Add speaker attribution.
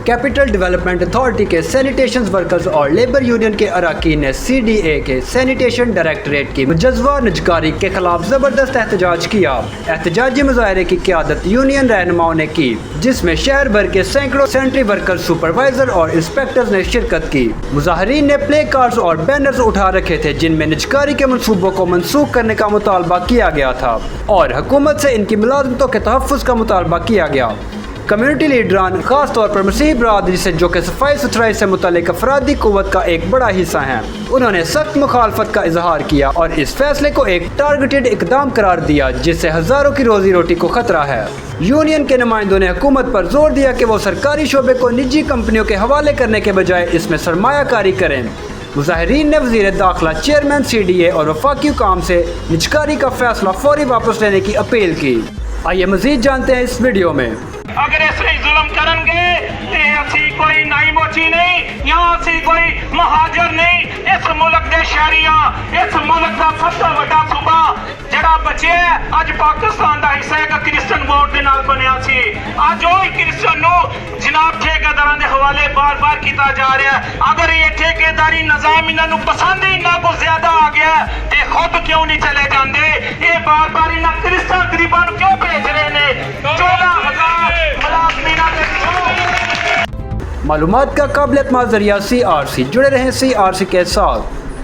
Speaker 1: Capital development authority के sanitation workers और labour union के अरकान ने CDA के सैनिटेशन डायरेक्टरेट की मुजव्वा निजकारी के खिलाफ ज़बरदस्त एहतजाज किया। एहतजाजी मुजाहरे की क़यादत यूनियन रहनुमाओं ने की, जिसमें शहर भर के सैकड़ों सेंट्री वर्कर, सुपरवाइजर और इंस्पेक्टर्स ने शिरकत की। मुजाहरीन ने प्ले कार्ड्स और बैनर्स उठा रखे थे जिनमें निजकारी के मनसूबों को मनसूख करने का मुतालबा किया गया था और हुकूमत से इनकी मुलाजमतों के तहफ़्फ़ुज़ का मुतालबा किया गया। कम्युनिटी लीडरान खास तौर पर मसीही बरादरी से, जो कि सफाई सुथराई से मुतल्लिक अफरादी क़ुव्वत का एक बड़ा हिस्सा हैं, उन्होंने सख्त मुखालफत का इजहार किया और इस फैसले को एक टारगेटेड इकदाम करार दिया जिससे हज़ारों की रोज़ी रोटी को खतरा है। यूनियन के नुमाइंदों ने हुकूमत पर जोर दिया कि वो सरकारी शोबे को निजी कंपनियों के हवाले करने के बजाय इसमें सरमायाकारी करें। मुजाहिरीन ने वज़ीर दाखिला, चेयरमैन CDA और वफाकी हुकाम से निजकारी का फैसला फौरी वापस लेने की अपील की। आइए मज़ीद जानते हैं इस वीडियो में।
Speaker 2: अगर इसने जुल्म करेंगे ते असी कोई नाई मोची नहीं, यहाँ असी कोई महाजर नहीं। इस मुल्क दे शहरिया, इस मुल्क का सब तो बड़ा सूबा जड़ा बचे अज पाकिस्तान का हिस्सा एक क्रिश्चियन वोट के नाल बनया सी। अज वही क्रिश्चियन नो जनाब ठेकेदारां दे हवाले बार बार किया जा रहा है। अगर ये ठेकेदारी निजाम इन्हों पसंद ही इन्ना को ज्यादा आ गया ते खुद क्यों नहीं चले जाते? ये बार बार इन्हें क्रिश्चियन गरीबां नूं क्यों भेज रहे ने? 14,000
Speaker 1: मालूमात का काबिल एतमाद ज़रिया CRC, जुड़े रहें CRC के साथ।